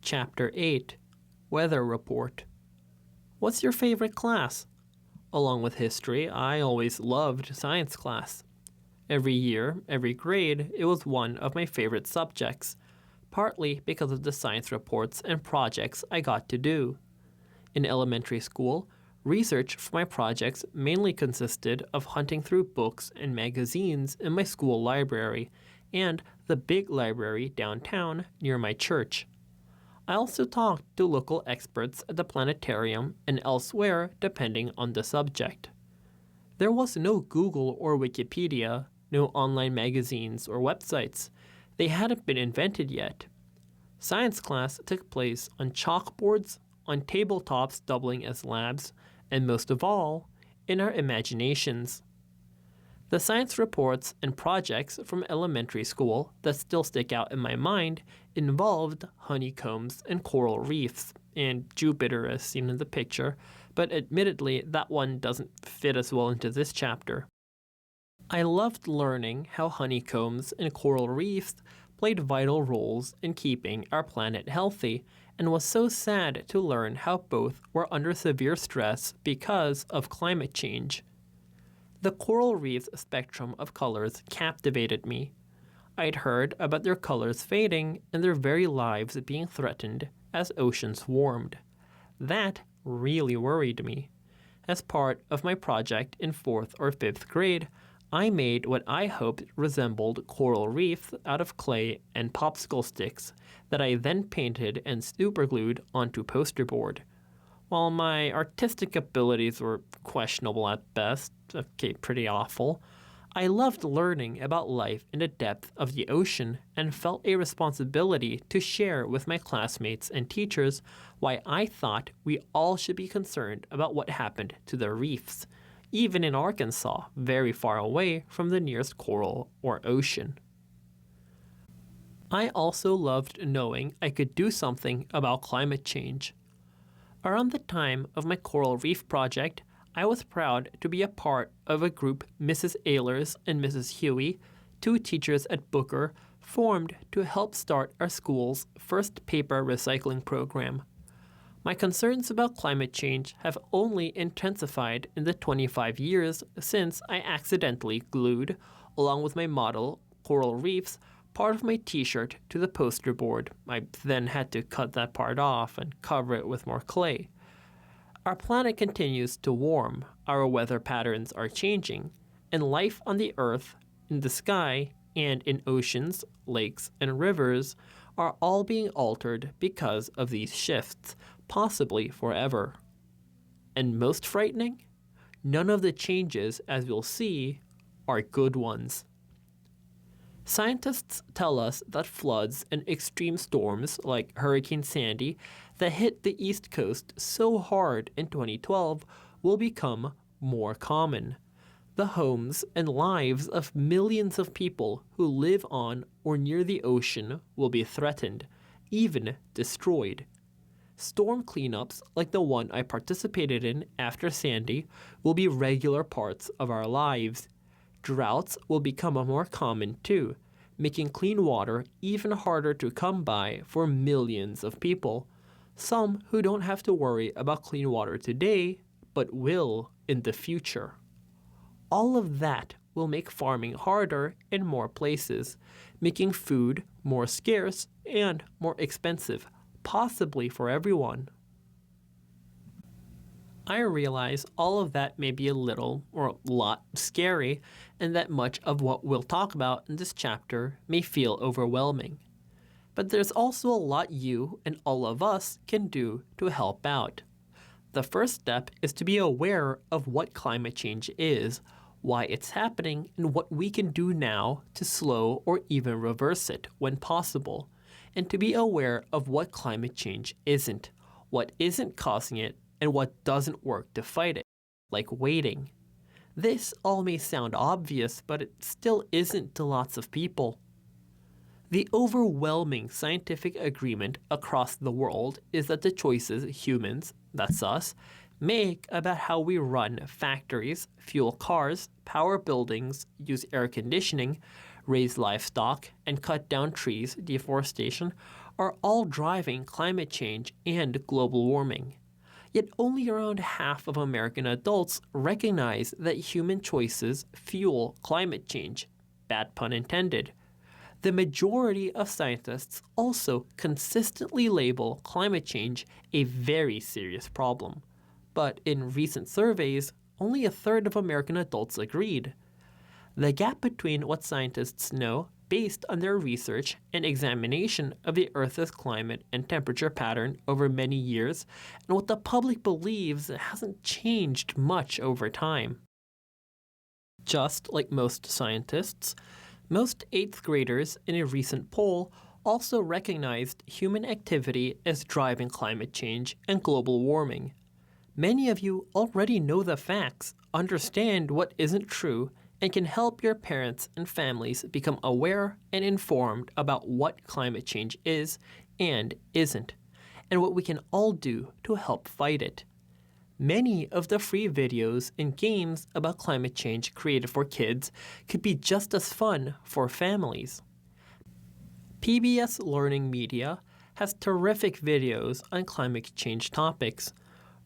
Chapter 8, Weather Report. What's your favorite class? Along with history, I always loved science class. Every year, every grade, it was one of my favorite subjects, partly because of the science reports and projects I got to do. In elementary school, research for my projects mainly consisted of hunting through books and magazines in my school library and the big library downtown near my church. I also talked to local experts at the planetarium and elsewhere depending on the subject. There was no Google or Wikipedia, no online magazines or websites. They hadn't been invented yet. Science class took place on chalkboards, on tabletops doubling as labs, and most of all, in our imaginations. The science reports and projects from elementary school that still stick out in my mind involved honeycombs and coral reefs, and Jupiter as seen in the picture, but admittedly that one doesn't fit as well into this chapter. I loved learning how honeycombs and coral reefs played vital roles in keeping our planet healthy, and was so sad to learn how both were under severe stress because of climate change. The coral reef's spectrum of colors captivated me. I'd heard about their colors fading and their very lives being threatened as oceans warmed. That really worried me. As part of my project in 4th or 5th grade, I made what I hoped resembled coral reefs out of clay and popsicle sticks that I then painted and superglued onto poster board. While my artistic abilities were questionable at best, pretty awful, I loved learning about life in the depth of the ocean and felt a responsibility to share with my classmates and teachers why I thought we all should be concerned about what happened to the reefs, even in Arkansas, very far away from the nearest coral or ocean. I also loved knowing I could do something about climate change. Around the time of my coral reef project, I was proud to be a part of a group Mrs. Ehlers and Mrs. Huey, two teachers at Booker, formed to help start our school's first paper recycling program. My concerns about climate change have only intensified in the 25 years since I accidentally glued, along with my model, coral reefs, part of my t-shirt to the poster board. I then had to cut that part off and cover it with more clay. Our planet continues to warm, our weather patterns are changing, and life on the Earth, in the sky, and in oceans, lakes, and rivers are all being altered because of these shifts, possibly forever. And most frightening? None of the changes, as we'll see, are good ones. Scientists tell us that floods and extreme storms like Hurricane Sandy that hit the East Coast so hard in 2012 will become more common. The homes and lives of millions of people who live on or near the ocean will be threatened, even destroyed. Storm cleanups like the one I participated in after Sandy will be regular parts of our lives. Droughts will become more common too, making clean water even harder to come by for millions of people, some who don't have to worry about clean water today, but will in the future. All of that will make farming harder in more places, making food more scarce and more expensive, possibly for everyone. I realize all of that may be a little or a lot scary, and that much of what we'll talk about in this chapter may feel overwhelming. But there's also a lot you and all of us can do to help out. The first step is to be aware of what climate change is, why it's happening, and what we can do now to slow or even reverse it when possible, and to be aware of what climate change isn't, what isn't causing it, and what doesn't work to fight it, like waiting. This all may sound obvious, but it still isn't to lots of people. The overwhelming scientific agreement across the world is that the choices humans, that's us, make about how we run factories, fuel cars, power buildings, use air conditioning, raise livestock, and cut down trees, deforestation, are all driving climate change and global warming. Yet only around half of American adults recognize that human choices fuel climate change. Bad pun intended. The majority of scientists also consistently label climate change a very serious problem. But in recent surveys, only a third of American adults agreed. The gap between what scientists know based on their research and examination of the Earth's climate and temperature pattern over many years and what the public believes hasn't changed much over time. Just like most scientists, most 8th graders in a recent poll also recognized human activity as driving climate change and global warming. Many of you already know the facts, understand what isn't true, and can help your parents and families become aware and informed about what climate change is and isn't, and what we can all do to help fight it. Many of the free videos and games about climate change created for kids could be just as fun for families. PBS Learning Media has terrific videos on climate change topics.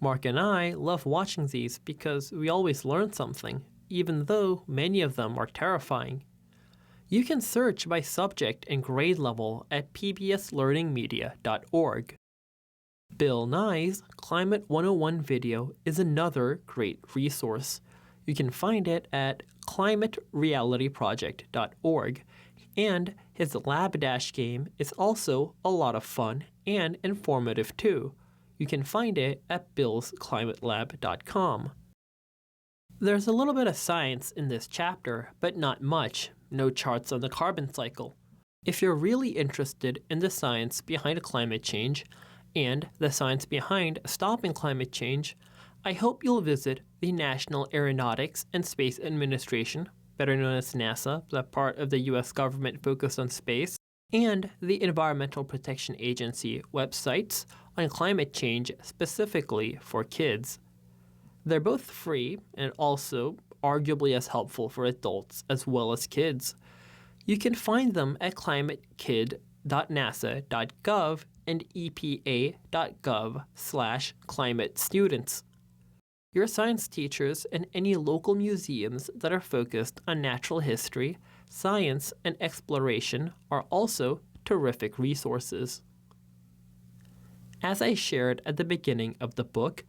Mark and I love watching these because we always learn something, even though many of them are terrifying. You can search by subject and grade level at pbslearningmedia.org. Bill Nye's Climate 101 video is another great resource. You can find it at climaterealityproject.org, and his Lab Dash game is also a lot of fun and informative too. You can find it at billsclimatelab.com. There's a little bit of science in this chapter, but not much. No charts on the carbon cycle. If you're really interested in the science behind climate change and the science behind stopping climate change, I hope you'll visit the National Aeronautics and Space Administration, better known as NASA, the part of the U.S. government focused on space, and the Environmental Protection Agency websites on climate change specifically for kids. They're both free and also arguably as helpful for adults as well as kids. You can find them at climatekid.nasa.gov and epa.gov/climate students. Your science teachers and any local museums that are focused on natural history, science, and exploration are also terrific resources. As I shared at the beginning of the book,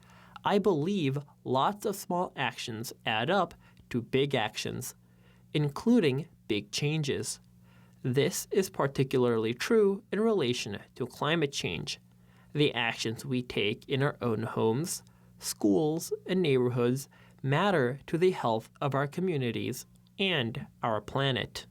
I believe lots of small actions add up to big actions, including big changes. This is particularly true in relation to climate change. The actions we take in our own homes, schools, and neighborhoods matter to the health of our communities and our planet.